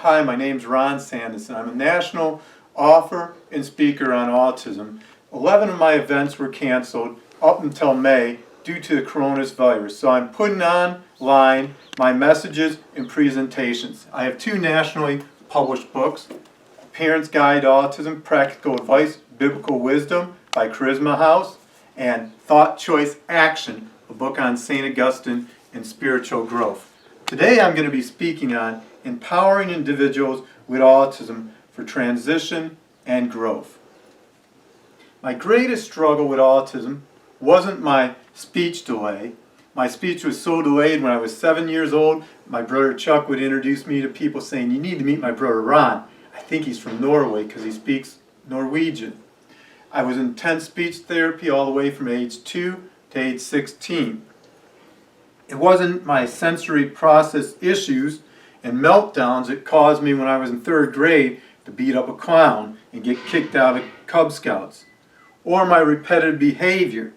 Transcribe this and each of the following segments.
Hi, my name's Sandison. I'm a national author and speaker on autism. 11 of my events were canceled up until May due to the coronavirus. So I'm putting online my messages and presentations. I have 2 nationally published books, Parent's Guide to Autism, Practical Advice, Biblical Wisdom by Charisma House, and Thought, Choice, Action, a book on St. Augustine and spiritual growth. Today I'm going to be speaking on empowering individuals with autism for transition and growth. My greatest struggle with autism wasn't my speech delay. My speech was so delayed when I was 7 years old, my brother Chuck would introduce me to people saying, "You need to meet my brother Ron. I think he's from Norway because he speaks Norwegian." I was in intense speech therapy all the way from age 2 to age 16. It wasn't my sensory process issues and meltdowns that caused me when I was in 3rd grade to beat up a clown and get kicked out of Cub Scouts, or my repetitive behavior,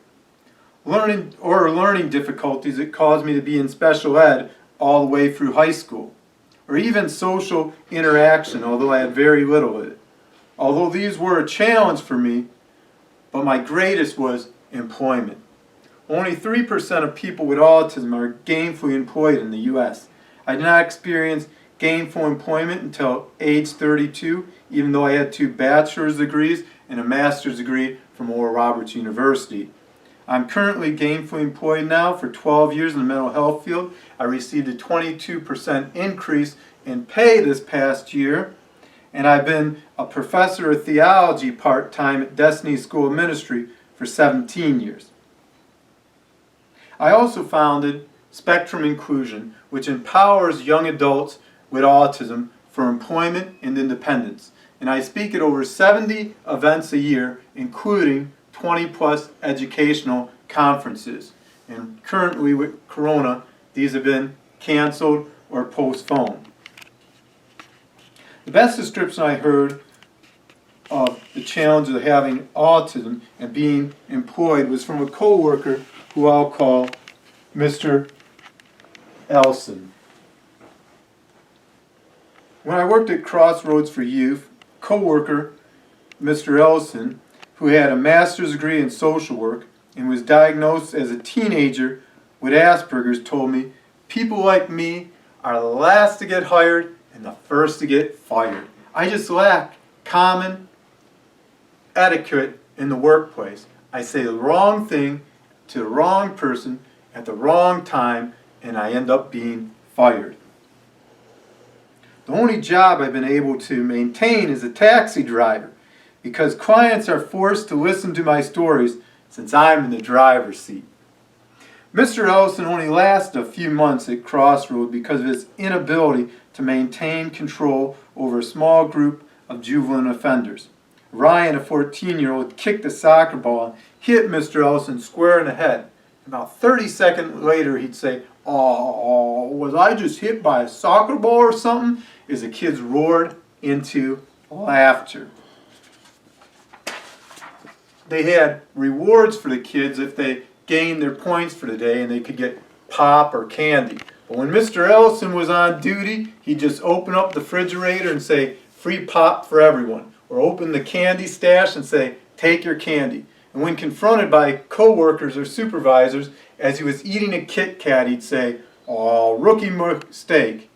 learning difficulties that caused me to be in special ed all the way through high school, or even social interaction, although I had very little of it. Although these were a challenge for me, but my greatest was employment. Only 3% of people with autism are gainfully employed in the U.S. I did not experience gainful employment until age 32, even though I had 2 bachelor's degrees and a master's degree from Oral Roberts University. I'm currently gainfully employed now for 12 years in the mental health field. I received a 22% increase in pay this past year, and I've been a professor of theology part-time at Destiny School of Ministry for 17 years. I also founded Spectrum Inclusion, which empowers young adults with autism for employment and independence. And I speak at over 70 events a year, including 20+ educational conferences. And currently with Corona, these have been canceled or postponed. The best description I heard of the challenge of having autism and being employed was from a coworker who I'll call Mr. Elson. When I worked at Crossroads for Youth, coworker Mr. Elson, who had a master's degree in social work and was diagnosed as a teenager with Asperger's, told me, "People like me are the last to get hired and the first to get fired. I just lack common etiquette in the workplace. I say the wrong thing to the wrong person at the wrong time, and I end up being fired. The only job I've been able to maintain is a taxi driver because clients are forced to listen to my stories since I'm in the driver's seat." Mr. Ellison only lasted a few months at Crossroads because of his inability to maintain control over a small group of juvenile offenders. Ryan, a 14-year-old, kicked a soccer ball and hit Mr. Ellison square in the head. About 30 seconds later, he'd say, "Oh, was I just hit by a soccer ball or something?" as the kids roared into laughter. They had rewards for the kids if they gained their points for the day, and they could get pop or candy. But when Mr. Ellison was on duty, he'd just open up the refrigerator and say, "Free pop for everyone," or open the candy stash and say, "Take your candy." And when confronted by coworkers or supervisors as he was eating a Kit Kat, he'd say, "Oh, rookie mistake."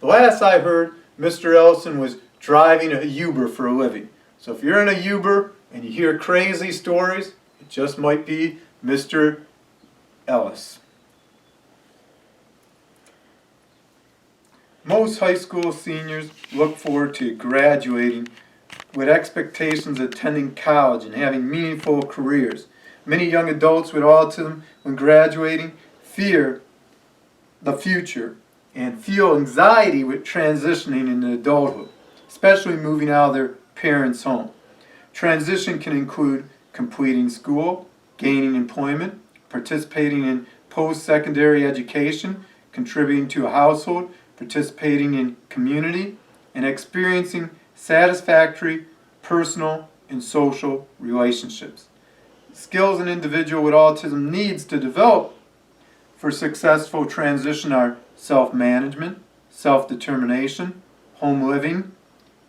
The last I heard, Mr. Ellison was driving a Uber for a living. So if you're in a Uber and you hear crazy stories, it just might be Mr. Ellis. Most high school seniors look forward to graduating with expectations of attending college and having meaningful careers. Many young adults with autism, when graduating, fear the future and feel anxiety with transitioning into adulthood, especially moving out of their parents' home. Transition can include completing school, gaining employment, participating in post-secondary education, contributing to a household, participating in community, and experiencing satisfactory personal and social relationships. Skills an individual with autism needs to develop for successful transition are self-management, self-determination, home living,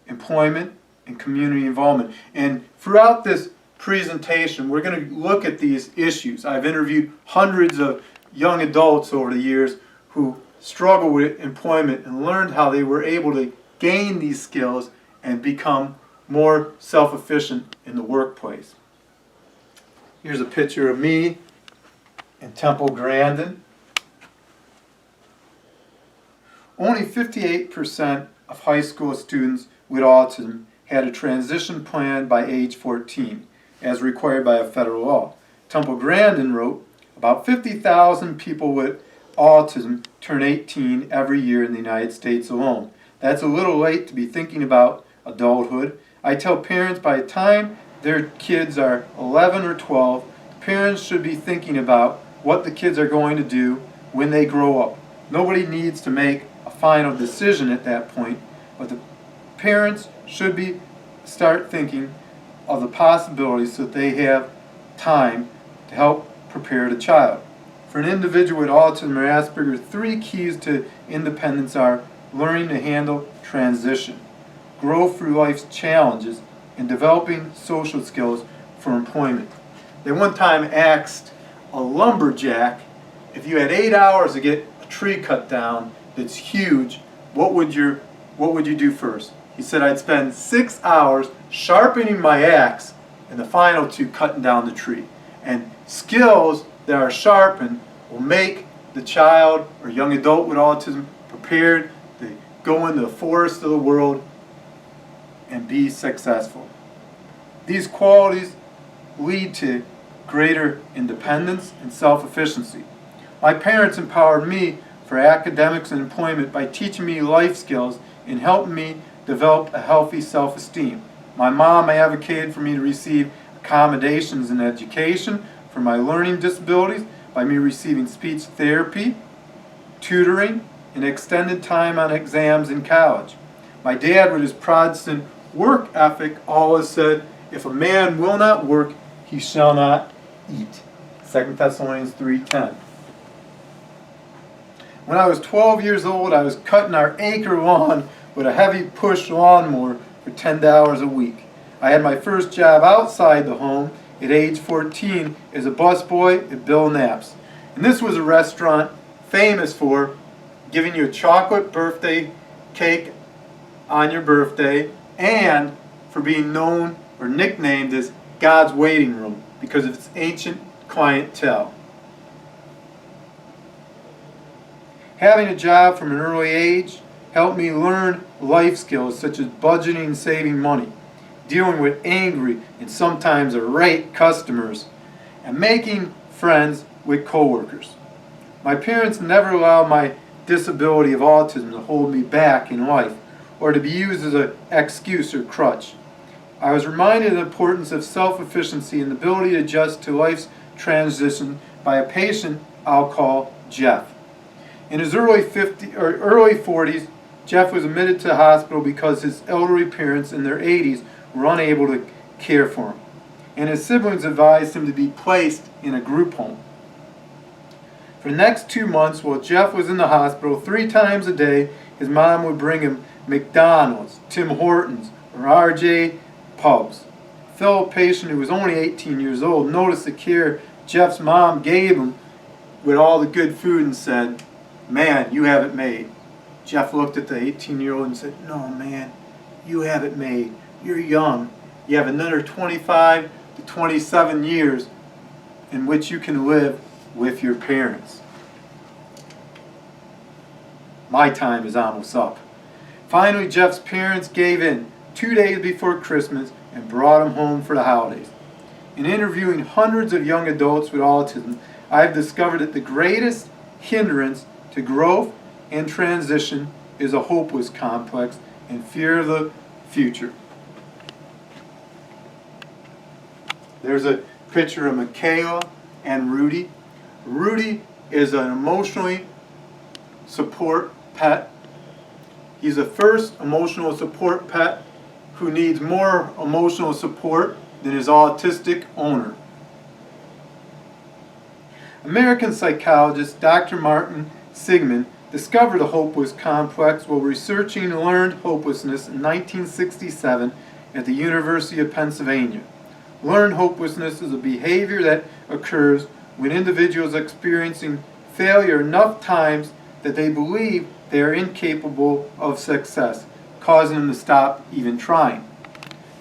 employment, and community involvement. And throughout this presentation, we're going to look at these issues. I've interviewed hundreds of young adults over the years who struggle with employment and learned how they were able to gain these skills and become more self-efficient in the workplace. Here's a picture of me in Temple Grandin. Only 58% of high school students with autism had a transition plan by age 14, as required by a federal law. Temple Grandin wrote, about 50,000 people with autism turn 18 every year in the United States alone. That's a little late to be thinking about adulthood. I tell parents by the time their kids are 11 or 12, parents should be thinking about what the kids are going to do when they grow up. Nobody needs to make a final decision at that point, but the parents should start thinking of the possibilities so that they have time to help prepare the child. For an individual with autism or Asperger's, 3 keys to independence are learning to handle transition, grow through life's challenges, and developing social skills for employment. They one time asked a lumberjack, if you had 8 hours to get a tree cut down that's huge, what would you do first? He said, I'd spend 6 hours sharpening my axe and the final 2 cutting down the tree. And skills that are sharpened will make the child or young adult with autism prepared to go into the forest of the world and be successful. These qualities lead to greater independence and self-efficiency. My parents empowered me for academics and employment by teaching me life skills and helping me develop a healthy self-esteem. My mom advocated for me to receive accommodations in education for my learning disabilities by me receiving speech therapy, tutoring, and extended time on exams in college. My dad, with his Protestant work ethic, always said, if a man will not work, he shall not eat. 2 Thessalonians 3:10. When I was 12 years old, I was cutting our acre lawn with a heavy push lawnmower for $10 a week. I had my first job outside the home at age 14 as a busboy at Bill Knapp's. And this was a restaurant famous for giving you a chocolate birthday cake on your birthday and for being known or nicknamed as God's waiting room because of its ancient clientele. Having a job from an early age helped me learn life skills such as budgeting and saving money, dealing with angry and sometimes irate customers, and making friends with coworkers. My parents never allowed my disability of autism to hold me back in life or to be used as an excuse or crutch. I was reminded of the importance of self-efficiency and the ability to adjust to life's transition by a patient I'll call Jeff. In his early 40s, Jeff was admitted to the hospital because his elderly parents in their 80s were unable to care for him, and his siblings advised him to be placed in a group home. For the next 2 months, while Jeff was in the hospital, 3 times a day, his mom would bring him McDonald's, Tim Hortons, or RJ Pubs. A fellow patient who was only 18 years old noticed the care Jeff's mom gave him with all the good food and said, "Man, you have it made." Jeff looked at the 18-year-old and said, "No, man, you have it made. You're young. You have another 25 to 27 years in which you can live with your parents. My time is almost up." Finally, Jeff's parents gave in 2 days before Christmas and brought him home for the holidays. In interviewing hundreds of young adults with autism, I've discovered that the greatest hindrance to growth and transition is a hopeless complex and fear of the future. There's a picture of Michaela and Rudy. Rudy is an emotionally support pet. He's the first emotional support pet who needs more emotional support than his autistic owner. American psychologist Dr. Martin Seligman discovered the hopeless complex while researching learned hopelessness in 1967 at the University of Pennsylvania. Learned hopelessness is a behavior that occurs when individuals are experiencing failure enough times that they believe they are incapable of success, causing them to stop even trying.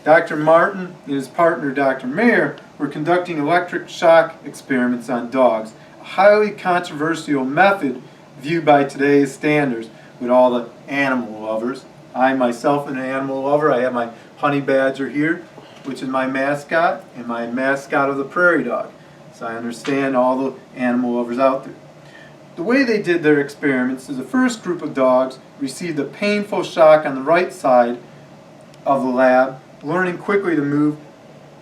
Dr. Martin and his partner, Dr. Mayer, were conducting electric shock experiments on dogs, a highly controversial method viewed by today's standards with all the animal lovers. I myself am an animal lover. I have my honey badger here, which is my mascot, and my mascot of the prairie dog. So I understand all the animal lovers out there. The way they did their experiments is the first group of dogs received a painful shock on the right side of the lab, learning quickly to move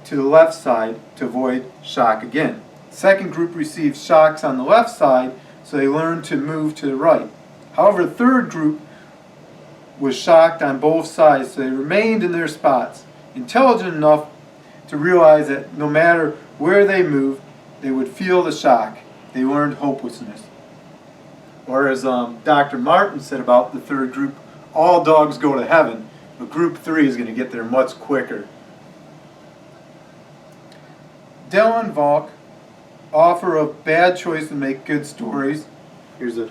to the left side to avoid shock again. Second group received shocks on the left side, so they learned to move to the right. However, the third group was shocked on both sides, so they remained in their spots, intelligent enough to realize that no matter where they moved, they would feel the shock. They learned hopelessness. Or as Dr. Martin said about the third group, all dogs go to heaven, but group 3 is going to get there much quicker. Dylan Volk, author of Bad Choices Make Good Stories. Here's a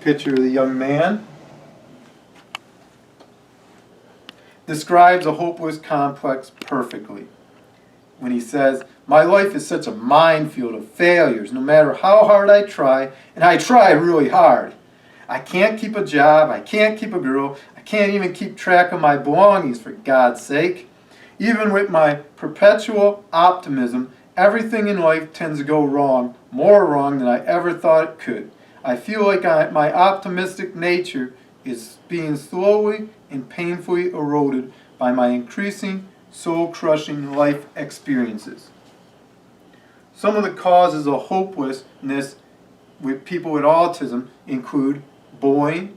picture of the young man. Describes a hopeless complex perfectly when he says, "My life is such a minefield of failures, no matter how hard I try, and I try really hard. I can't keep a job, I can't keep a girl, I can't even keep track of my belongings, for God's sake. Even with my perpetual optimism, everything in life tends to go wrong, more wrong than I ever thought it could. I feel like my optimistic nature is being slowly and painfully eroded by my increasing, soul-crushing life experiences." Some of the causes of hopelessness with people with autism include bullying,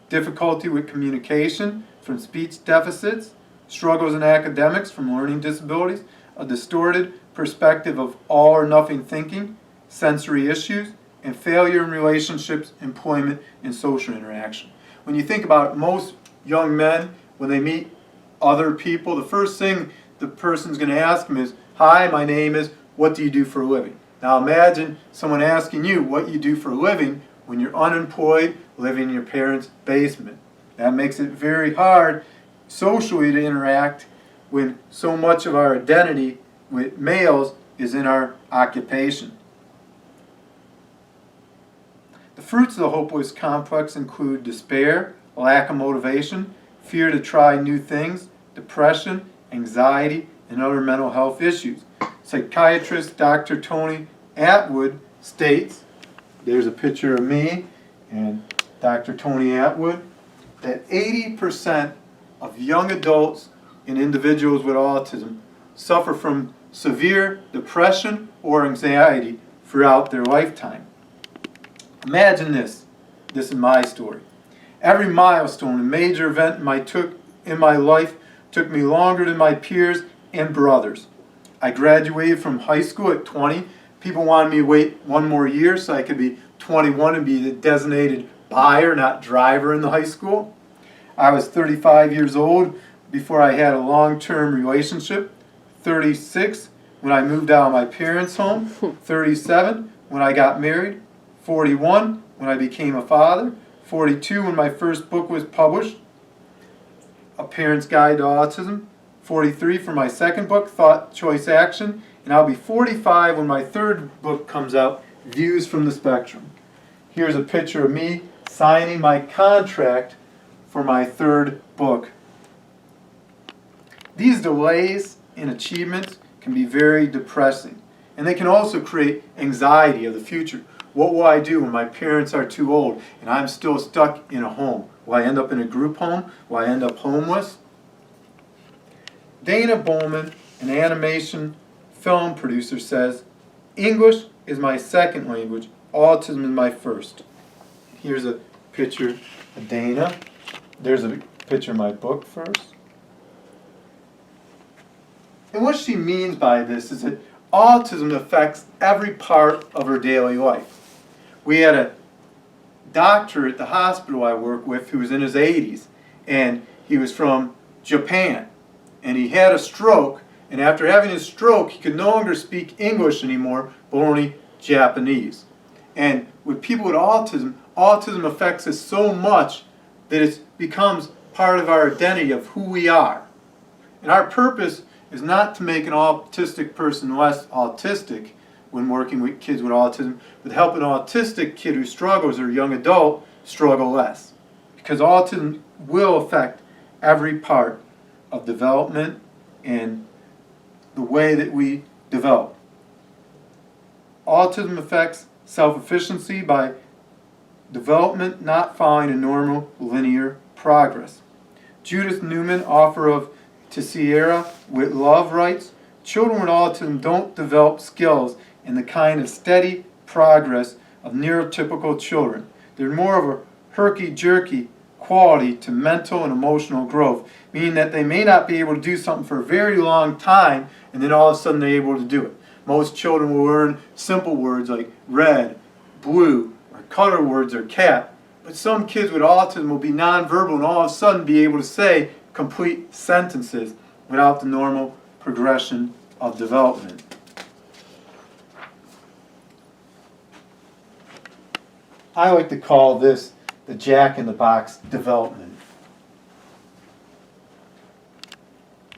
difficulty with communication from speech deficits, struggles in academics from learning disabilities, a distorted perspective of all or nothing thinking, sensory issues, and failure in relationships, employment, and social interaction. When you think about it, most young men, when they meet other people, the first thing the person's going to ask them is, "Hi, my name is, what do you do for a living?" Now imagine someone asking you what you do for a living when you're unemployed, living in your parents' basement. That makes it very hard socially to interact when so much of our identity with males is in our occupation. The fruits of the hopeless complex include despair, lack of motivation, fear to try new things, depression, anxiety, and other mental health issues. Psychiatrist Dr. Tony Atwood states, there's a picture of me and Dr. Tony Atwood, that 80% of young adults and individuals with autism suffer from severe depression or anxiety throughout their lifetime. Imagine this. This is my story. Every milestone and major event in my life took me longer than my peers and brothers. I graduated from high school at 20. People wanted me to wait one more year so I could be 21 and be the designated buyer, not driver in the high school. I was 35 years old before I had a long-term relationship. 36 when I moved out of my parents' home. 37 when I got married. 41 when I became a father. 42 when my first book was published, A Parent's Guide to Autism. 43 for my second book, Thought, Choice, Action. And I'll be 45 when my third book comes out, Views from the Spectrum. Here's a picture of me signing my contract for my third book. These delays in achievements can be very depressing, and they can also create anxiety of the future. What will I do when my parents are too old and I'm still stuck in a home? Will I end up in a group home? Will I end up homeless? Dana Bowman, an animation film producer, says, "English is my second language, autism is my first." Here's a picture of Dana. There's a picture of my book first. And what she means by this is that autism affects every part of her daily life. We had a doctor at the hospital I work with who was in his 80s, and he was from Japan, and he had a stroke, and after having his stroke he could no longer speak English anymore, but only Japanese. And with people with autism, autism affects us so much that it becomes part of our identity of who we are. And our purpose is not to make an autistic person less autistic when working with kids with autism, but to help an autistic kid who struggles or a young adult struggle less. Because autism will affect every part of development and the way that we develop. Autism affects self-efficiency by development not following a normal linear progress. Judith Newman, author of To Sierra with Love, writes, children with autism don't develop skills in the kind of steady progress of neurotypical children. They're more of a herky-jerky quality to mental and emotional growth, meaning that they may not be able to do something for a very long time and then all of a sudden they're able to do it. Most children will learn simple words like red, blue, or color words or cat, but some kids with autism will be nonverbal and all of a sudden be able to say complete sentences without the normal progression of development. I like to call this the Jack-in-the-Box development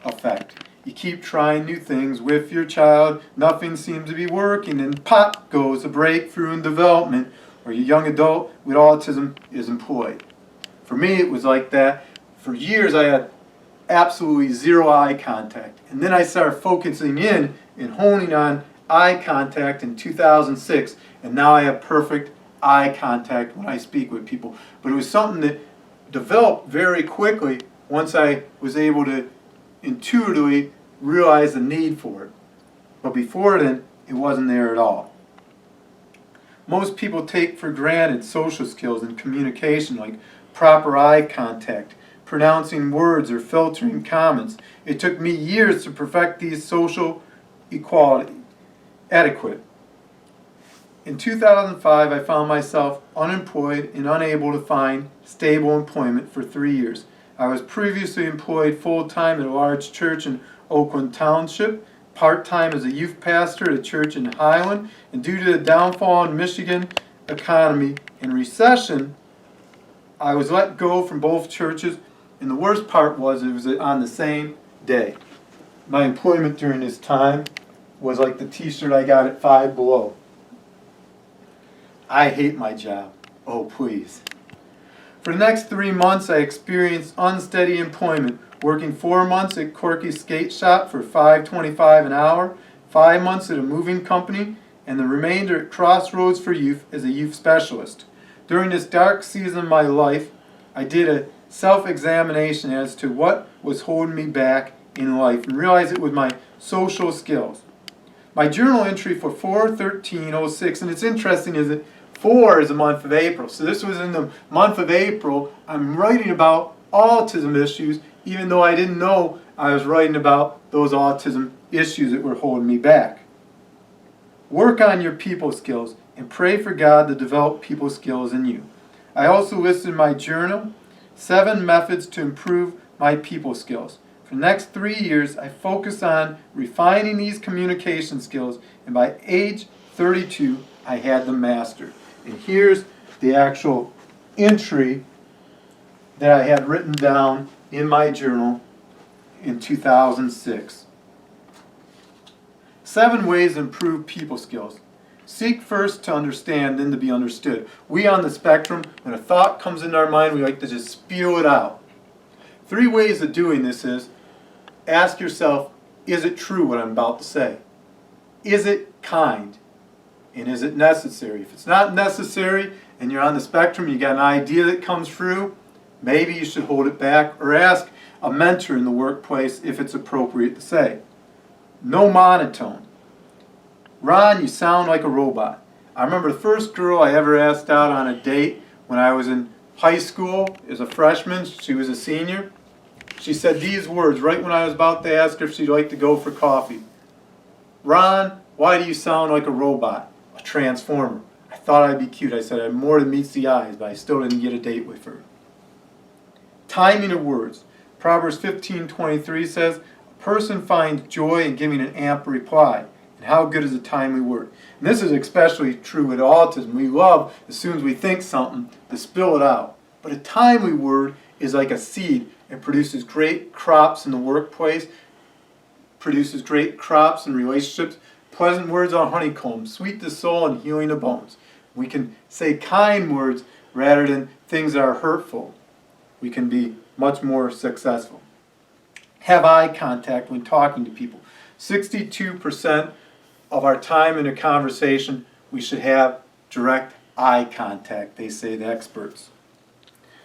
effect. You keep trying new things with your child, nothing seems to be working, and pop goes a breakthrough in development where your young adult with autism is employed. For me, it was like that. For years, I had absolutely zero eye contact. And then I started focusing in and honing on eye contact in 2006, and now I have perfect eye contact when I speak with people. But it was something that developed very quickly once I was able to intuitively realize the need for it. But before then, it wasn't there at all. Most people take for granted social skills and communication like proper eye contact, pronouncing words, or filtering comments. It took me years to perfect these social etiquette. In 2005, I found myself unemployed and unable to find stable employment for 3 years. I was previously employed full-time at a large church in Oakland Township, part-time as a youth pastor at a church in Highland, and due to the downfall in Michigan economy and recession, I was let go from both churches, and the worst part was it was on the same day. My employment during this time was like the t-shirt I got at Five Below. I hate my job. Oh, please. For the next 3 months, I experienced unsteady employment, working 4 months at Corky's skate shop for $5.25 an hour, 5 months at a moving company, and the remainder at Crossroads for Youth as a youth specialist. During this dark season of my life, I did a self-examination as to what was holding me back in life and realized it was my social skills. My journal entry for 4/13/06, and it's interesting, is that 4 is the month of April. So this was in the month of April. I'm writing about autism issues, even though I didn't know I was writing about those autism issues that were holding me back. Work on your people skills and pray for God to develop people skills in you. I also listed in my journal 7 methods to improve my people skills. For the next 3 years, I focused on refining these communication skills, and by age 32, I had them mastered. And here's the actual entry that I had written down in my journal in 2006. 7 ways to improve people skills. Seek first to understand, then to be understood. We on the spectrum, when a thought comes into our mind, we like to just spew it out. 3 ways of doing this is, ask yourself, is it true what I'm about to say? Is it kind? And is it necessary? If it's not necessary and you're on the spectrum, you got an idea that comes through, maybe you should hold it back or ask a mentor in the workplace if it's appropriate to say. No monotone. Ron, you sound like a robot. I remember the first girl I ever asked out on a date when I was in high school as a freshman. She was a senior. She said these words right when I was about to ask her if she'd like to go for coffee. Ron, why do you sound like a robot? A transformer. I I thought I'd be cute. I said I had more than meets the eyes, but I still didn't get a date with her. Timing of words. Proverbs 15:23 says, a person finds joy in giving an ample reply. And how good is a timely word? And this is especially true with autism. We love, as soon as we think something, to spill it out. But a timely word is like a seed. It produces great crops in the workplace, produces great crops in relationships. Pleasant words are honeycomb, sweet to soul and healing to bones. We can say kind words rather than things that are hurtful. We can be much more successful. Have eye contact when talking to people. 62% of our time in a conversation, we should have direct eye contact, they say the experts.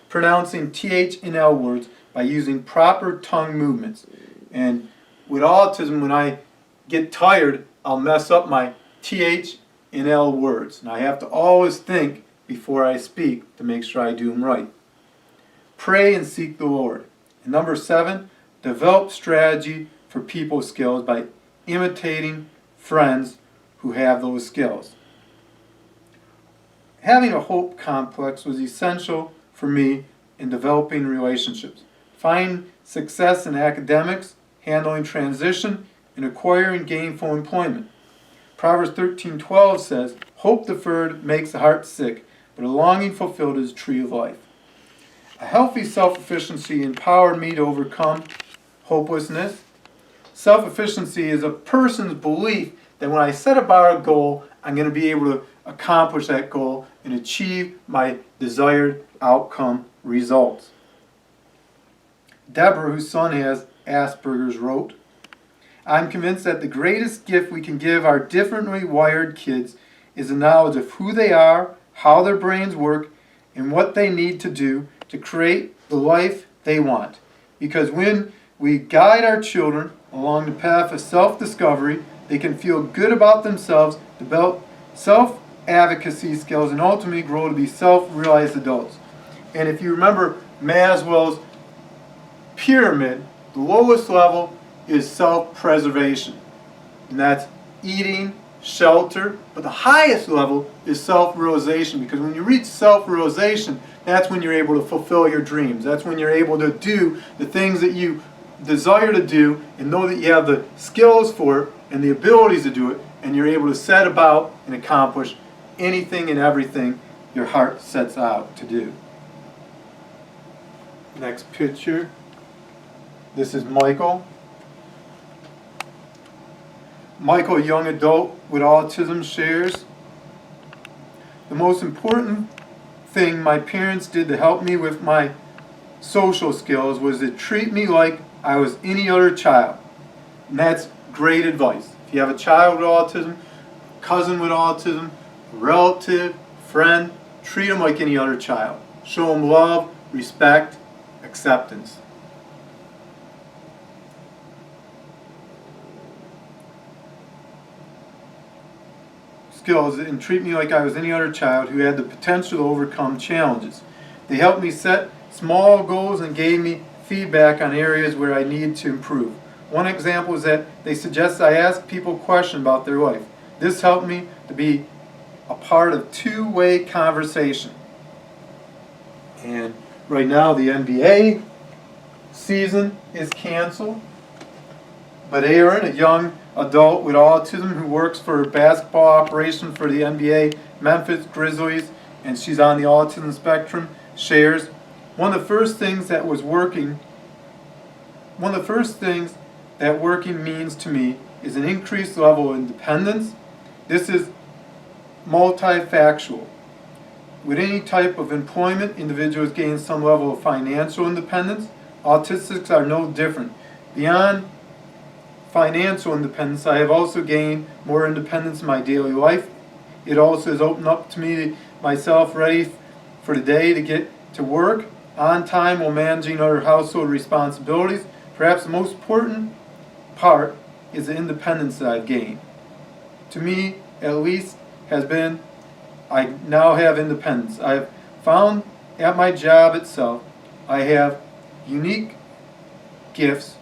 Pronouncing TH and L words by using proper tongue movements. And with autism, when I get tired, I'll mess up my TH and L words. And I have to always think before I speak to make sure I do them right. Pray and seek the Lord. And number 7, develop strategy for people skills by imitating friends who have those skills. Having a hope complex was essential for me in developing relationships. Find success in academics, handling transition, and acquiring gainful employment. Proverbs 13:12 says, hope deferred makes the heart sick, but a longing fulfilled is a tree of life. A healthy self-efficiency empowered me to overcome hopelessness. Self-efficiency is a person's belief that when I set about a goal, I'm going to be able to accomplish that goal and achieve my desired outcome results. Deborah, whose son has Asperger's, wrote, I'm convinced that the greatest gift we can give our differently wired kids is the knowledge of who they are, how their brains work, and what they need to do to create the life they want. Because when we guide our children along the path of self-discovery, they can feel good about themselves, develop self-advocacy skills, and ultimately grow to be self-realized adults. And if you remember Maslow's pyramid, the lowest level is self-preservation. And that's eating, shelter, but the highest level is self-realization, because when you reach self-realization, that's when you're able to fulfill your dreams. That's when you're able to do the things that you desire to do and know that you have the skills for it and the abilities to do it, and you're able to set about and accomplish anything and everything your heart sets out to do. Next picture. This is Michael. Michael, a young adult with autism, shares, the most important thing my parents did to help me with my social skills was to treat me like I was any other child. And that's great advice. If you have a child with autism, a cousin with autism, a relative, friend, treat them like any other child. Show them love, respect, acceptance. Skills and treat me like I was any other child who had the potential to overcome challenges. They helped me set small goals and gave me feedback on areas where I needed to improve. One example is that they suggest I ask people questions about their life. This helped me to be a part of two-way conversation. And right now the NBA season is canceled, but Aaron, a young adult with autism who works for basketball operations for the NBA Memphis Grizzlies, and she's on the autism spectrum, shares, one of the first things that working means to me is an increased level of independence. This is multifactual. With any type of employment, individuals gain some level of financial independence. Autistics are no different. Beyond financial independence, I have also gained more independence in my daily life. It also has opened up to me myself ready for the day to get to work on time while managing other household responsibilities. Perhaps the most important part is the independence that I've gained. To me, at least, has been I now have independence. I've found at my job itself I have unique gifts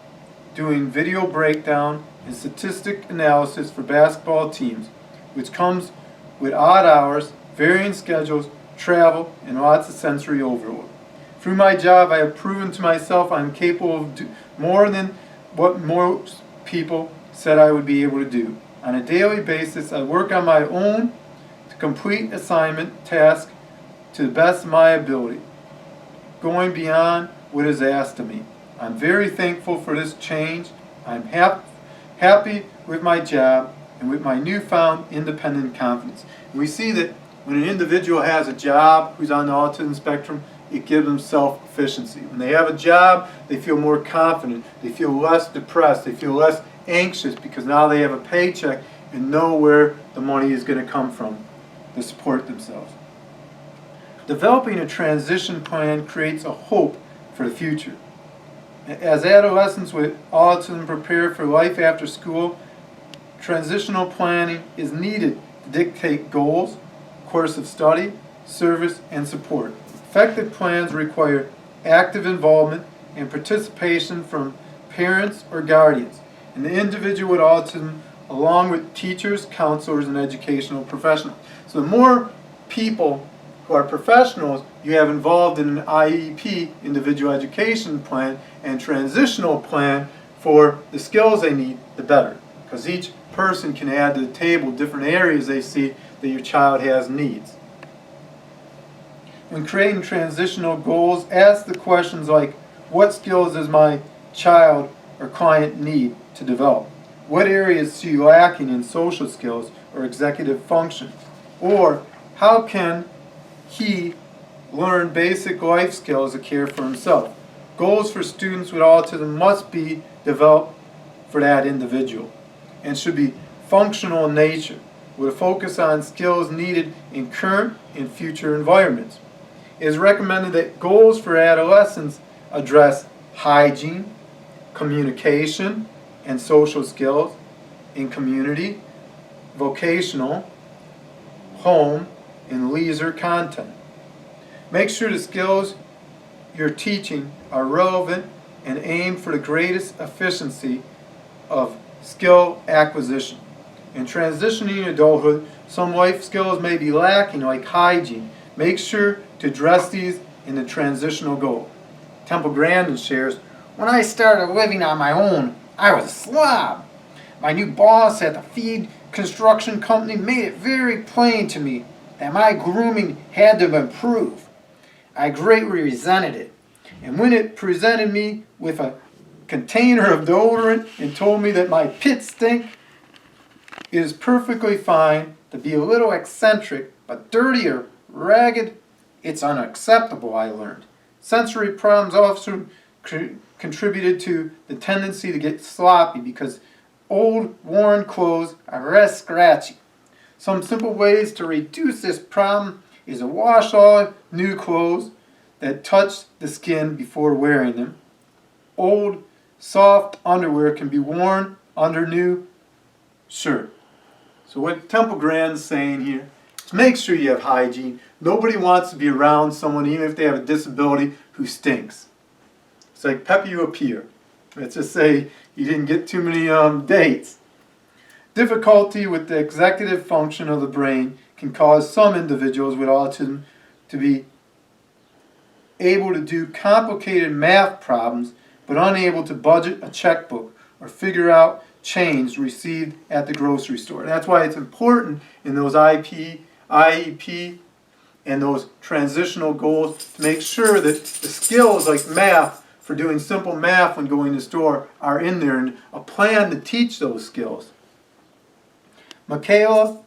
doing video breakdown and statistic analysis for basketball teams, which comes with odd hours, varying schedules, travel, and lots of sensory overload. Through my job, I have proven to myself I'm capable of more than what most people said I would be able to do. On a daily basis, I work on my own to complete assignment tasks to the best of my ability, going beyond what is asked of me. I'm very thankful for this change. I'm happy with my job and with my newfound independent confidence. And we see that when an individual has a job who's on the autism spectrum, it gives them self-efficiency. When they have a job, they feel more confident. They feel less depressed. They feel less anxious because now they have a paycheck and know where the money is going to come from to support themselves. Developing a transition plan creates a hope for the future. As adolescents with autism prepare for life after school, transitional planning is needed to dictate goals, course of study, service, and support. Effective plans require active involvement and participation from parents or guardians, and the individual with autism, along with teachers, counselors, and educational professionals. So the more people who are professionals you have involved in an IEP, individual education plan, and transitional plan for the skills they need, the better. Because each person can add to the table different areas they see that your child has needs. When creating transitional goals, ask the questions like, what skills does my child or client need to develop? What areas is she lacking in social skills or executive function? Or how can he learn basic life skills to care for himself? Goals for students with autism must be developed for that individual and should be functional in nature with a focus on skills needed in current and future environments. It is recommended that goals for adolescents address hygiene, communication, and social skills in community, vocational, home, and leisure content. Make sure the skills you're teaching are relevant and aim for the greatest efficiency of skill acquisition. In transitioning to adulthood, some life skills may be lacking, like hygiene. Make sure to address these in the transitional goal. Temple Grandin shares, when I started living on my own, I was a slob. My new boss at the feed construction company made it very plain to me that my grooming had to improve. I greatly resented it, and when it presented me with a container of deodorant and told me that my pit stink, it is perfectly fine to be a little eccentric, but dirty or ragged, it's unacceptable, I learned. Sensory problems also contributed to the tendency to get sloppy because old, worn clothes are less scratchy. Some simple ways to reduce this problem is to wash all new clothes that touch the skin before wearing them. Old, soft underwear can be worn under new shirt. So what Temple Grand's saying here is make sure you have hygiene. Nobody wants to be around someone, even if they have a disability, who stinks. It's like Pepe Le Pew. Let's just say you didn't get too many dates. Difficulty with the executive function of the brain can cause some individuals with autism to be able to do complicated math problems but unable to budget a checkbook or figure out change received at the grocery store. That's why it's important in those IEP, and those transitional goals to make sure that the skills like math, for doing simple math when going to the store, are in there, and a plan to teach those skills. Michaela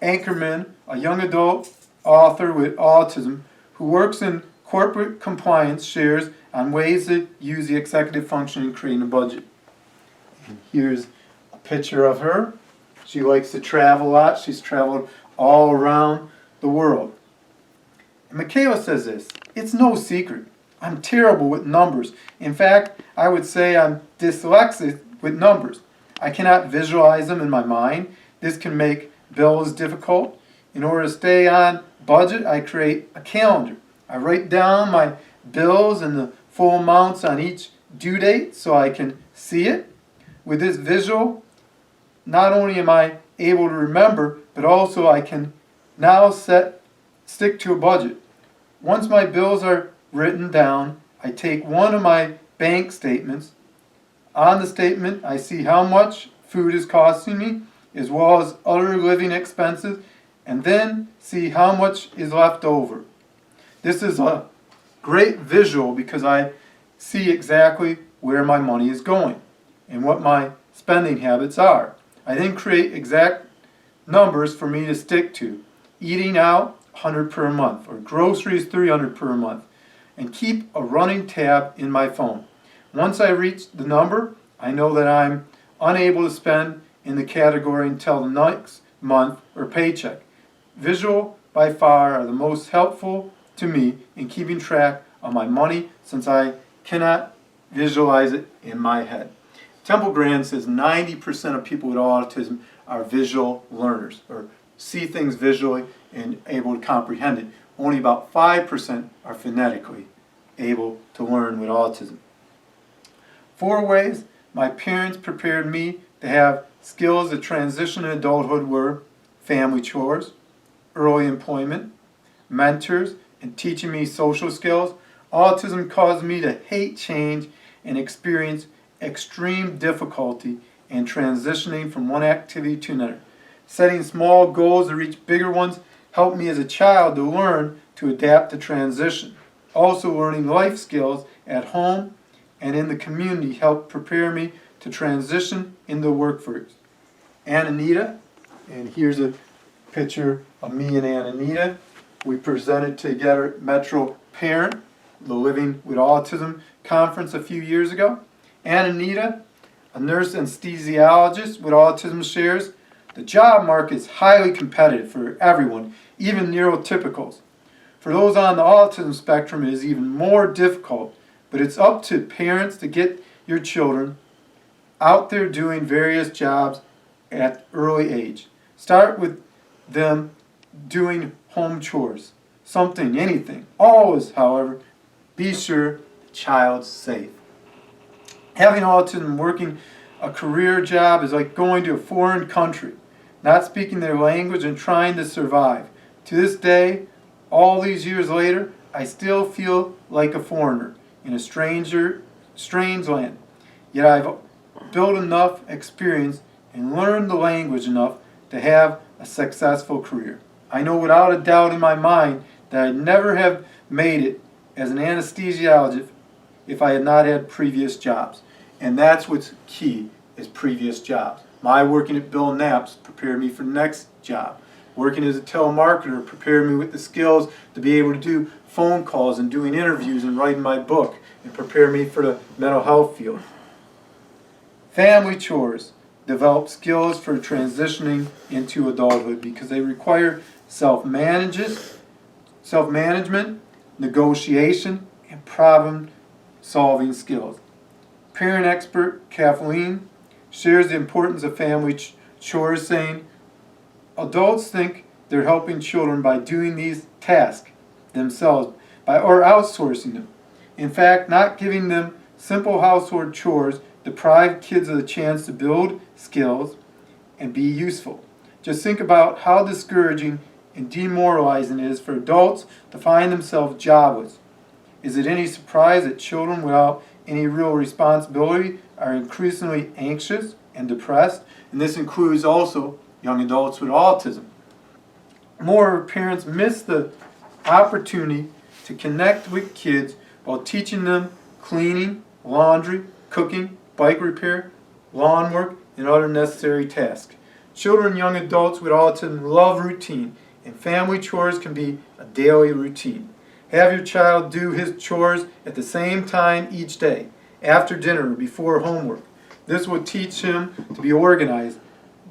Ankerman, a young adult author with autism who works in corporate compliance, shares on ways to use the executive function in creating a budget. And here's a picture of her. She likes to travel a lot. She's traveled all around the world. And Michaela says this, it's no secret. I'm terrible with numbers. In fact, I would say I'm dyslexic with numbers. I cannot visualize them in my mind. This can make bills difficult. In order to stay on budget, I create a calendar. I write down my bills and the full amounts on each due date so I can see it. With this visual, not only am I able to remember, but also I can Now stick to a budget. Once my bills are written down, I take one of my bank statements. On the statement, I see how much food is costing me, as well as other living expenses, and then see how much is left over. This is a great visual because I see exactly where my money is going and what my spending habits are. I then create exact numbers for me to stick to. Eating out, 100 per month, or groceries, 300 per month, and keep a running tab in my phone. Once I reach the number, I know that I'm unable to spend in the category until the next month or paycheck. Visual by far are the most helpful to me in keeping track of my money since I cannot visualize it in my head. Temple Grandin says 90% of people with autism are visual learners, or see things visually and able to comprehend it. Only about 5% are phonetically able to learn with autism. 4 ways my parents prepared me to have skills that transition in adulthood were family chores, early employment, mentors, and teaching me social skills. Autism caused me to hate change and experience extreme difficulty in transitioning from one activity to another. Setting small goals to reach bigger ones helped me as a child to learn to adapt to transition. Also, learning life skills at home and in the community helped prepare me to transition in the workforce. Aunt Anita, and here's a picture of me and Aunt Anita. We presented together at Metro Parent, the Living with Autism conference a few years ago. Aunt Anita, a nurse anesthesiologist with autism, shares, the job market is highly competitive for everyone, even neurotypicals. For those on the autism spectrum, it is even more difficult, but it's up to parents to get your children out there doing various jobs at early age. Start with them doing home chores, something, anything. Always, however, be sure the child's safe. Having autism and working a career job is like going to a foreign country, not speaking their language and trying to survive. To this day, all these years later, I still feel like a foreigner in a strange land. Yet I've built enough experience and learned the language enough to have a successful career. I know without a doubt in my mind that I'd never have made it as an anesthesiologist if I had not had previous jobs. And that's what's key, is previous jobs. My working at Bill Knapp's prepared me for the next job. Working as a telemarketer prepared me with the skills to be able to do phone calls and doing interviews and writing my book, and prepared me for the mental health field. Family chores develop skills for transitioning into adulthood because they require self-management, negotiation, and problem-solving skills. Parent expert Kathleen shares the importance of family chores, saying, adults think they're helping children by doing these tasks themselves or outsourcing them. In fact, not giving them simple household chores deprive kids of the chance to build skills and be useful. Just think about how discouraging and demoralizing it is for adults to find themselves jobless. Is it any surprise that children without any real responsibility are increasingly anxious and depressed? And this includes also young adults with autism. More parents miss the opportunity to connect with kids while teaching them cleaning, laundry, cooking, bike repair, lawn work, and other necessary tasks. Children and young adults with autism love routine, and family chores can be a daily routine. Have your child do his chores at the same time each day, after dinner or before homework. This will teach him to be organized,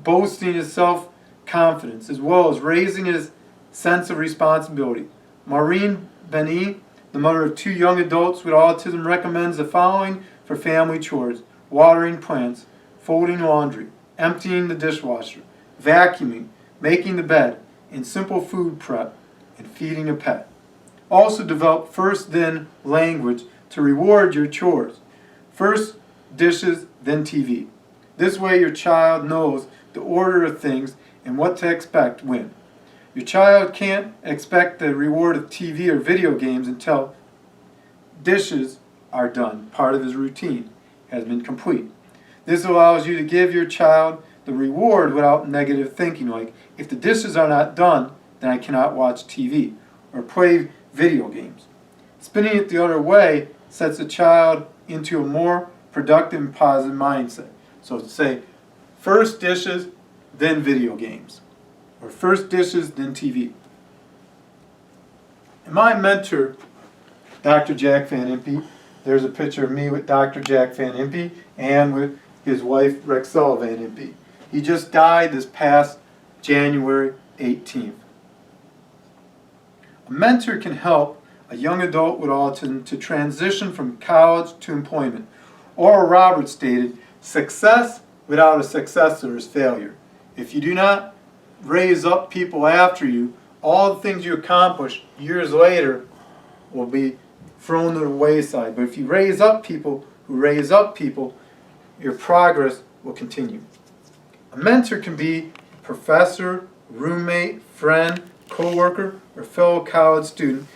boasting his self-confidence, as well as raising his sense of responsibility. Maureen Benny, the mother of 2 young adults with autism, recommends the following for family chores: watering plants, folding laundry, emptying the dishwasher, vacuuming, making the bed, and simple food prep, and feeding a pet. Also develop first-then language to reward your chores. First dishes, then TV. This way your child knows the order of things and what to expect when. Your child can't expect the reward of TV or video games until dishes are done. Part of his routine has been complete. This allows you to give your child the reward without negative thinking, like, if the dishes are not done, then I cannot watch TV or play video games. Spinning it the other way sets the child into a more productive and positive mindset. So say, first dishes, then video games. Or first dishes, then TV. And my mentor, Dr. Jack Van Impe, there's a picture of me with Dr. Jack Van Impe and with his wife, Rexel Van Impe. He just died this past January 18th. A mentor can help a young adult with autism to transition from college to employment. Oral Roberts stated, "Success without a successor is failure. If you do not raise up people after you, all the things you accomplish years later will be thrown to the wayside. But if you raise up people who raise up people, your progress will continue." A mentor can be professor, roommate, friend, coworker, or fellow college student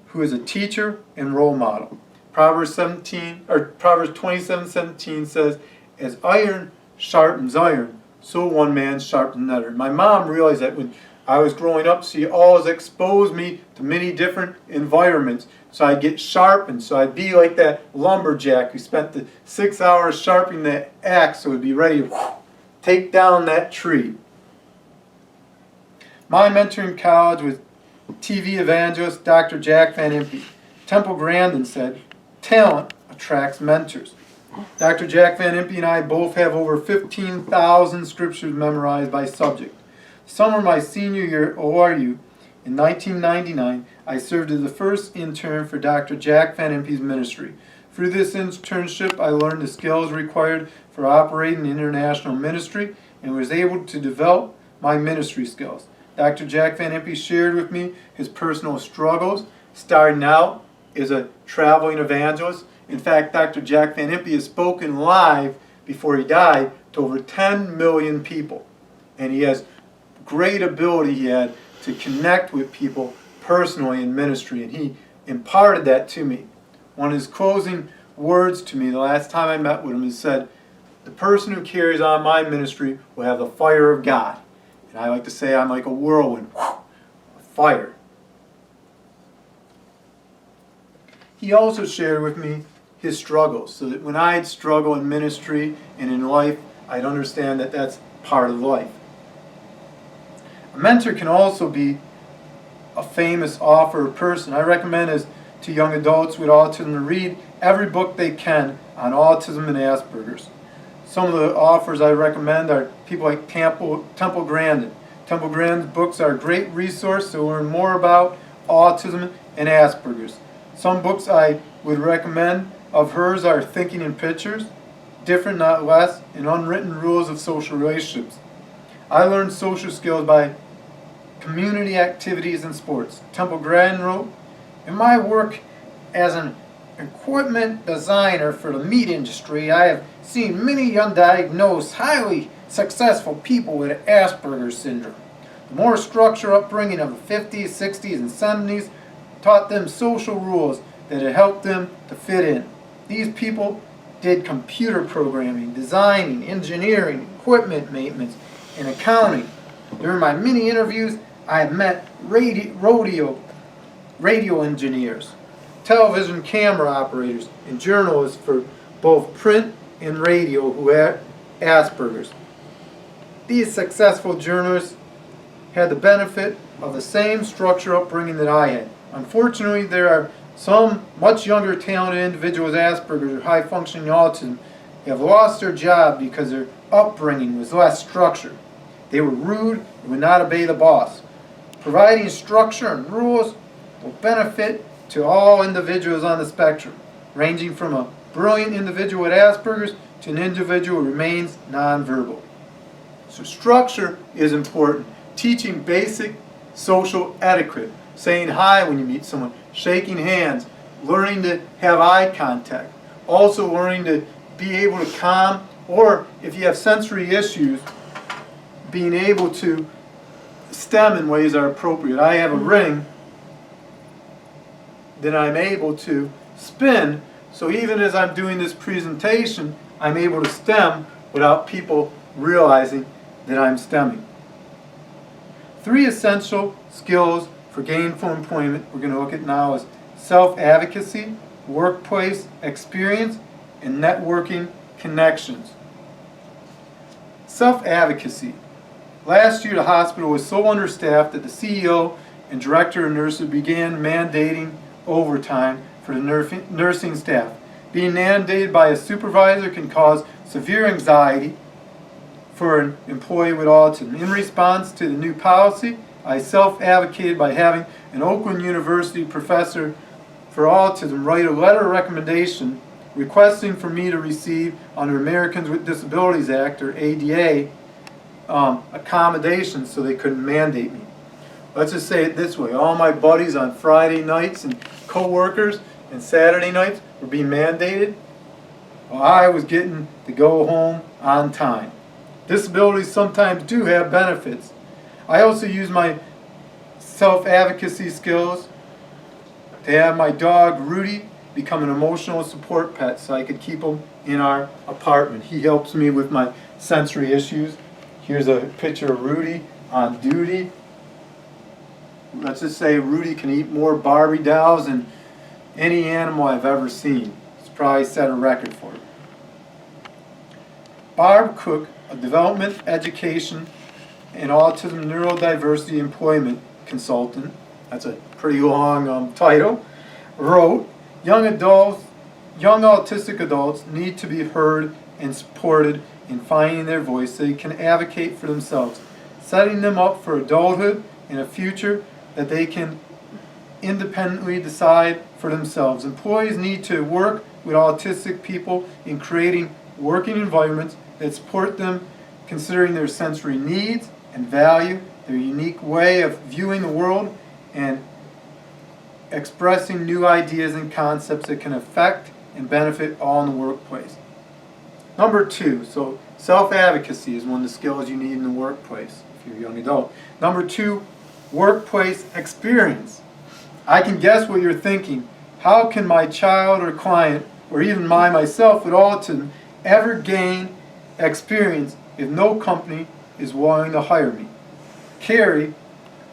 who is a teacher and role model. Proverbs 27:17 says, "As iron sharpens iron, so one man sharpens another." My mom realized that when I was growing up, she always exposed me to many different environments, so I'd get sharpened. So I'd be like that lumberjack who spent the 6 hours sharpening the axe, so it'd be ready to take down that tree. My mentor in college was TV evangelist Dr. Jack Van Impe. Temple Grandin said, "Talent attracts mentors." Dr. Jack Van Impe and I both have over 15,000 scriptures memorized by subject. Summer of my senior year at ORU in 1999, I served as the first intern for Dr. Jack Van Impe's ministry. Through this internship, I learned the skills required for operating international ministry and was able to develop my ministry skills. Dr. Jack Van Impe shared with me his personal struggles, starting out as a traveling evangelist. In fact, Dr. Jack Van Impe has spoken live before he died to over 10 million people. And he has great ability he had to connect with people personally in ministry, and he imparted that to me. One of his closing words to me the last time I met with him, he said, "The person who carries on my ministry will have the fire of God." And I like to say I'm like a whirlwind, a fire. He also shared with me his struggles, so that when I'd struggle in ministry and in life, I'd understand that that's part of life. A mentor can also be a famous author or person. I recommend to young adults with autism to read every book they can on autism and Asperger's. Some of the authors I recommend are people like Temple Grandin. Temple Grandin's books are a great resource to learn more about autism and Asperger's. Some books I would recommend of hers are Thinking in Pictures, Different Not Less, and Unwritten Rules of Social Relationships. I learned social skills by community activities and sports. Temple Grandin wrote, "In my work as an equipment designer for the meat industry, I have seen many undiagnosed, highly successful people with Asperger's syndrome. The more structured upbringing of the 50s, 60s, and 70s taught them social rules that had helped them to fit in. These people did computer programming, designing, engineering, equipment maintenance, and accounting. During my many interviews, I have met radio engineers, television camera operators, and journalists for both print and radio who had Asperger's. These successful journalists had the benefit of the same structured upbringing that I had. Unfortunately, there are some much younger talented individuals with Asperger's or high-functioning autism who have lost their job because their upbringing was less structured. They were rude and would not obey the boss. Providing structure and rules will benefit to all individuals on the spectrum, ranging from a brilliant individual with Asperger's to an individual who remains nonverbal. So structure is important. Teaching basic social etiquette, saying hi when you meet someone, shaking hands, learning to have eye contact, also learning to be able to calm, or if you have sensory issues, being able to stem in ways that are appropriate. I have a ring that I'm able to spin, so even as I'm doing this presentation, I'm able to stem without people realizing that I'm stemming. 3 essential skills for gainful employment we're going to look at now is self-advocacy, workplace experience, and networking connections. Self-advocacy. Last year the hospital was so understaffed that the CEO and director of nurses began mandating overtime for the nursing staff. Being mandated by a supervisor can cause severe anxiety for an employee with autism. In response to the new policy, I self-advocated by having an Oakland University professor for autism write a letter of recommendation requesting for me to receive, under Americans with Disabilities Act, or ADA, accommodations so they couldn't mandate me. Let's just say it this way. All my buddies on Friday nights and coworkers and Saturday nights were being mandated. Well, I was getting to go home on time. Disabilities sometimes do have benefits. I also use my self-advocacy skills to have my dog Rudy become an emotional support pet so I could keep him in our apartment. He helps me with my sensory issues. Here's a picture of Rudy on duty. Let's just say Rudy can eat more Barbie dolls than any animal I've ever seen. He's probably set a record for it. Barb Cook, a development, education, and autism neurodiversity employment consultant, that's a pretty long title, wrote, young autistic adults need to be heard and supported in finding their voice so they can advocate for themselves, setting them up for adulthood and a future that they can independently decide for themselves. Employees need to work with autistic people in creating working environments that support them, considering their sensory needs and value, their unique way of viewing the world, and expressing new ideas and concepts that can affect and benefit all in the workplace. Number 2, so self-advocacy is one of the skills you need in the workplace if you're a young adult. Number 2, workplace experience. I can guess what you're thinking. How can my child or client, or even myself with autism, ever gain experience if no company is willing to hire me? Carrie,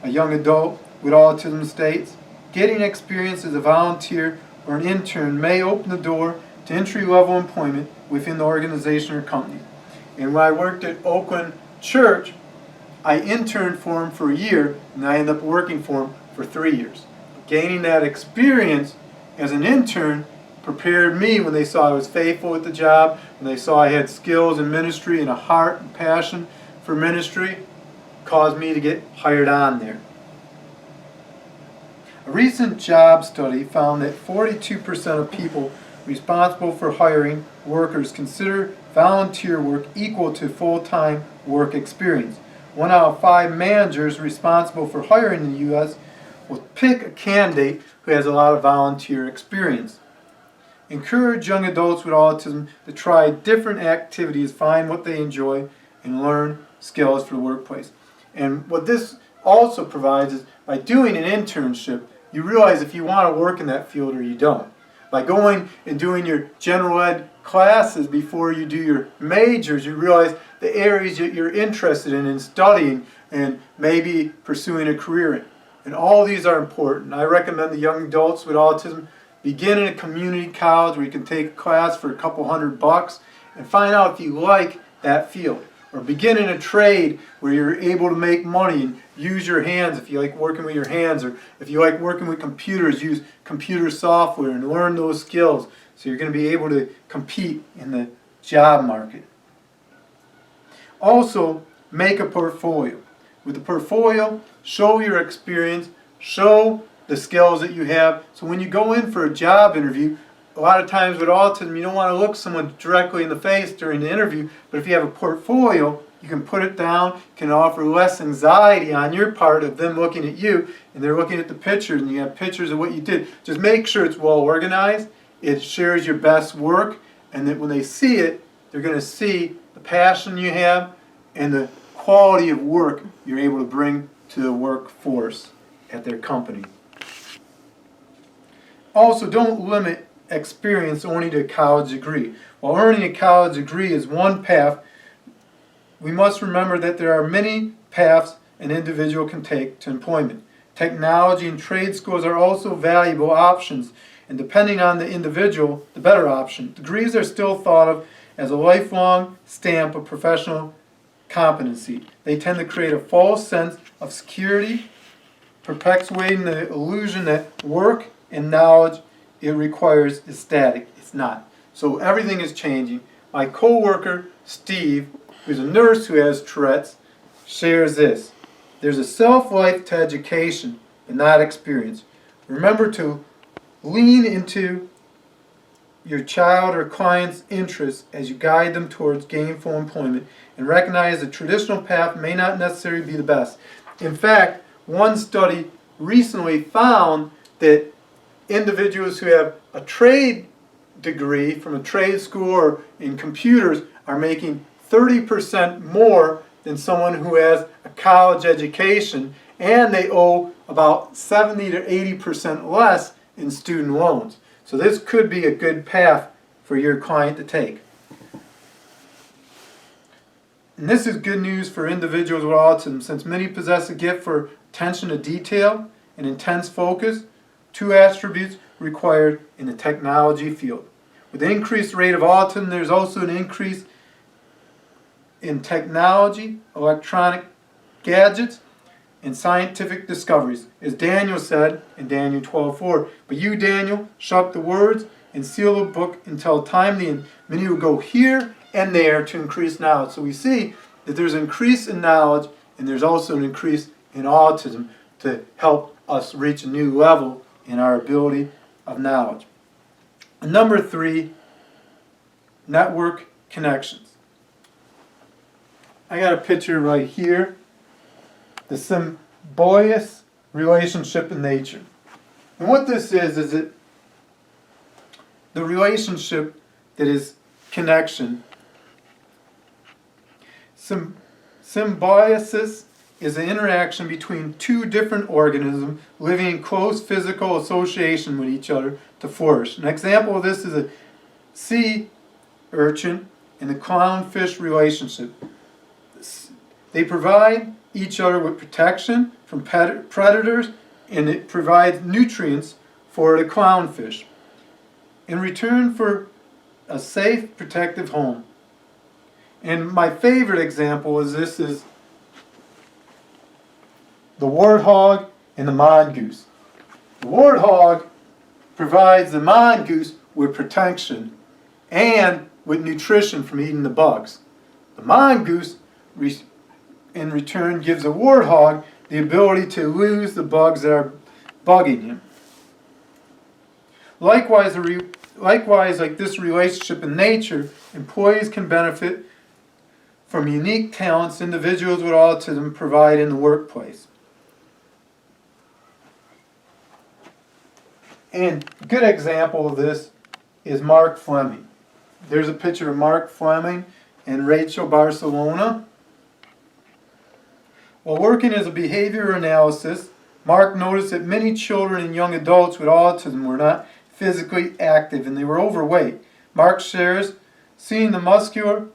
a young adult with autism, states, getting experience as a volunteer or an intern may open the door to entry-level employment within the organization or company. And when I worked at Oakland Church, I interned for him for a year, and I ended up working for him for 3 years. Gaining that experience as an intern prepared me when they saw I was faithful at the job, when they saw I had skills in ministry and a heart and passion for ministry, caused me to get hired on there. A recent job study found that 42% of people responsible for hiring workers consider volunteer work equal to full-time work experience. 1 out of 5 managers responsible for hiring in the U.S. will pick a candidate who has a lot of volunteer experience. Encourage young adults with autism to try different activities, find what they enjoy, and learn skills for the workplace. And what this also provides is, by doing an internship, you realize if you want to work in that field or you don't. By going and doing your general ed classes before you do your majors, you realize the areas that you're interested in studying and maybe pursuing a career in. And all these are important. I recommend the young adults with autism begin in a community college where you can take a class for a couple $100 and find out if you like that field. Or begin in a trade where you're able to make money and use your hands if you like working with your hands, or if you like working with computers, use computer software and learn those skills so you're going to be able to compete in the job market. Also, make a portfolio. With the portfolio, show your experience, show the skills that you have, so when you go in for a job interview, a lot of times with autism, you don't want to look someone directly in the face during the interview, but if you have a portfolio, you can put it down, can offer less anxiety on your part of them looking at you, and they're looking at the pictures, and you have pictures of what you did. Just make sure it's well organized, it shares your best work, and that when they see it, they're going to see the passion you have and the quality of work you're able to bring to the workforce at their company. Also, don't limit experience only to a college degree. While earning a college degree is one path, we must remember that there are many paths an individual can take to employment. Technology and trade schools are also valuable options, and depending on the individual, the better option. Degrees are still thought of as a lifelong stamp of professional competency. They tend to create a false sense of security, perpetuating the illusion that work and knowledge it requires is static. It's not. So everything is changing. My coworker, Steve, who's a nurse who has Tourette's, shares this. There's a self-life to education, but not experience. Remember to lean into your child or client's interests as you guide them towards gainful employment, and recognize the traditional path may not necessarily be the best. In fact, one study recently found that individuals who have a trade degree from a trade school or in computers are making 30% more than someone who has a college education, and they owe about 70 to 80% less in student loans. So this could be a good path for your client to take. And this is good news for individuals with autism, since many possess a gift for attention to detail and intense focus, two attributes required in the technology field. With the increased rate of autism, there's also an increase in technology, electronic gadgets, and scientific discoveries. As Daniel said in Daniel 12:4, but you, Daniel, shut the words and seal the book until timely, and many will go here and there to increase knowledge. So we see that there's an increase in knowledge, and there's also an increase in autism to help us reach a new level in our ability of knowledge. And number 3, network connections. I got a picture right here. The symbiosis relationship in nature. And what this is it the relationship that is connection. Symbiosis is an interaction between two different organisms living in close physical association with each other to flourish. An example of this is a sea urchin and the clownfish relationship. They provide each other with protection from predators, and it provides nutrients for the clownfish in return for a safe, protective home. And my favorite example is the warthog and the mongoose. The warthog provides the mongoose with protection and with nutrition from eating the bugs. The mongoose in return gives a warthog the ability to lose the bugs that are bugging him. Likewise, like this relationship in nature, employees can benefit from unique talents individuals with autism provide in the workplace. And a good example of this is Mark Flemming. There's a picture of Mark Flemming and Rachel Barcelona. While working as a behavior analyst, Mark noticed that many children and young adults with autism were not physically active and they were overweight. Mark shares, seeing the muscular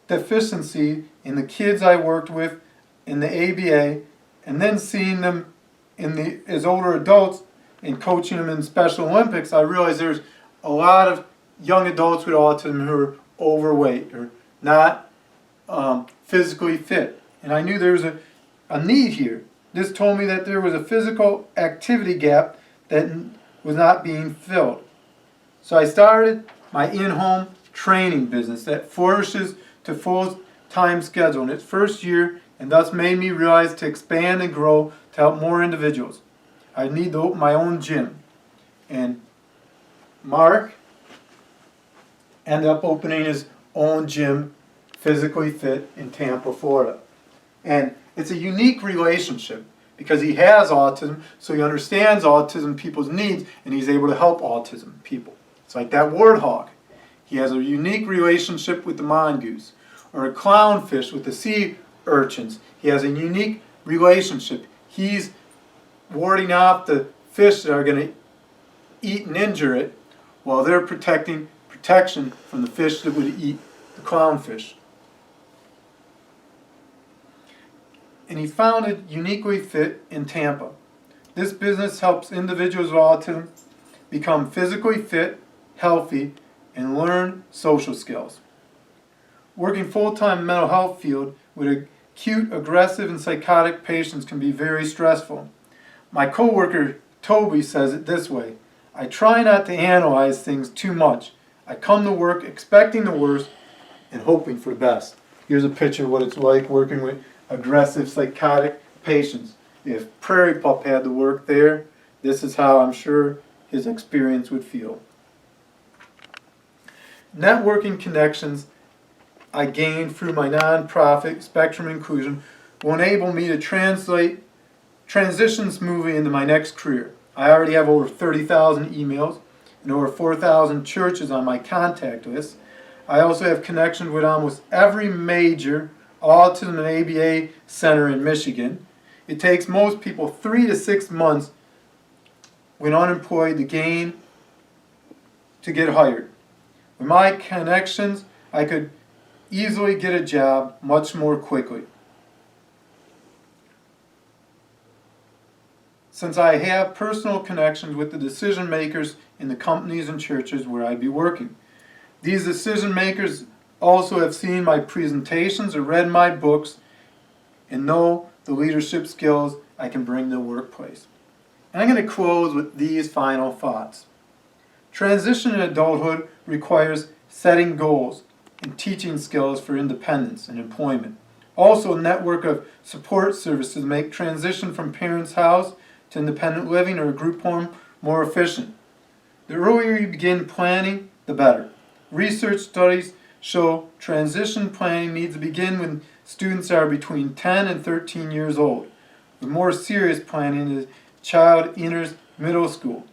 deficiency in the kids I worked with in the ABA, and then seeing them as older adults and coaching them in Special Olympics, I realized there's a lot of young adults with autism who are overweight or not physically fit. And I knew there was a need here. This told me that there was a physical activity gap that was not being filled. So I started my in-home training business that flourishes to full-time schedule in its first year, and thus made me realize to expand and grow to help more individuals. I need to open my own gym. And Mark ended up opening his own gym, Physically Fit, in Tampa, Florida. And it's a unique relationship because he has autism, so he understands autism people's needs, and he's able to help autism people. It's like that warthog. He has a unique relationship with the mongoose, or a clownfish with the sea urchins. He has a unique relationship. he's warding off the fish that are going to eat and injure it, while they're protection from the fish that would eat the clownfish. And he founded Uniquely Fit in Tampa. This business helps individuals with autism become physically fit, healthy, and learn social skills. Working full-time in the mental health field with acute, aggressive, and psychotic patients can be very stressful. My coworker Toby says it this way: I try not to analyze things too much. I come to work expecting the worst and hoping for the best. Here's a picture of what it's like working with aggressive, psychotic patients. If Prairie Pup had to work there, this is how I'm sure his experience would feel. Networking connections I gained through my nonprofit, Spectrum Inclusion, will enable me to transition smoothly into my next career. I already have over 30,000 emails and over 4,000 churches on my contact list. I also have connections with almost every major autism and ABA center in Michigan. It takes most people 3 to 6 months when unemployed to get hired. With my connections, I could easily get a job much more quickly. Since I have personal connections with the decision makers in the companies and churches where I'd be working. These decision makers also have seen my presentations or read my books and know the leadership skills I can bring to the workplace. And I'm going to close with these final thoughts. Transition in adulthood requires setting goals and teaching skills for independence and employment. Also, a network of support services make transition from parents' house to independent living or a group home more efficient. The earlier you begin planning, the better. Research studies show transition planning needs to begin when students are between 10 and 13 years old. The more serious planning is child enters middle school.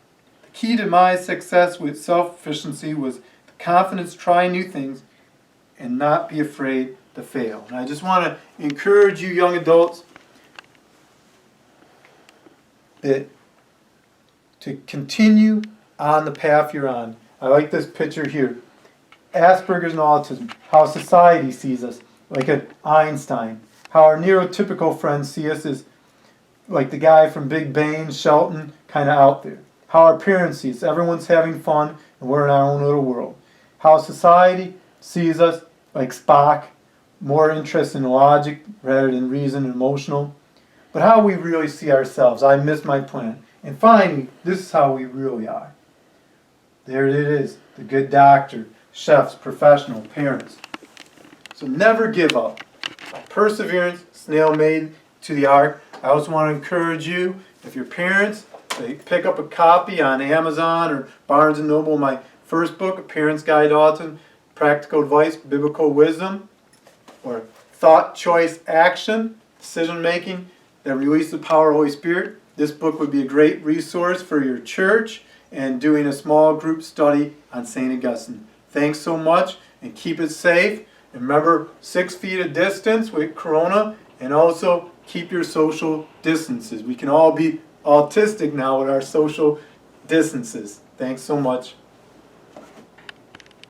The key to my success with self-efficiency was the confidence to try new things and not be afraid to fail. And I just want to encourage you young adults that to continue on the path you're on. I like this picture here. Asperger's and autism, how society sees us, like an Einstein. How our neurotypical friends see us as like the guy from Big Bang, Shelton, kind of out there. How our parents see us, everyone's having fun and we're in our own little world. How society sees us like Spock, more interested in logic rather than reason and emotional. But how we really see ourselves, I missed my plan. And finally, this is how we really are. There it is, the good doctor, chefs, professional, parents. So never give up. By perseverance, snail made to the ark. I also want to encourage you, if your parents, they pick up a copy on Amazon or Barnes & Noble, my first book, A Parent's Guide to Autism, Practical Advice, Biblical Wisdom, or Thought, Choice, Action, Decision Making that Release the Power of the Holy Spirit. This book would be a great resource for your church and doing a small group study on St. Augustine. Thanks so much and keep it safe. And remember 6 feet of distance with Corona, and also keep your social distances. We can all be autistic now with our social distances. Thanks so much.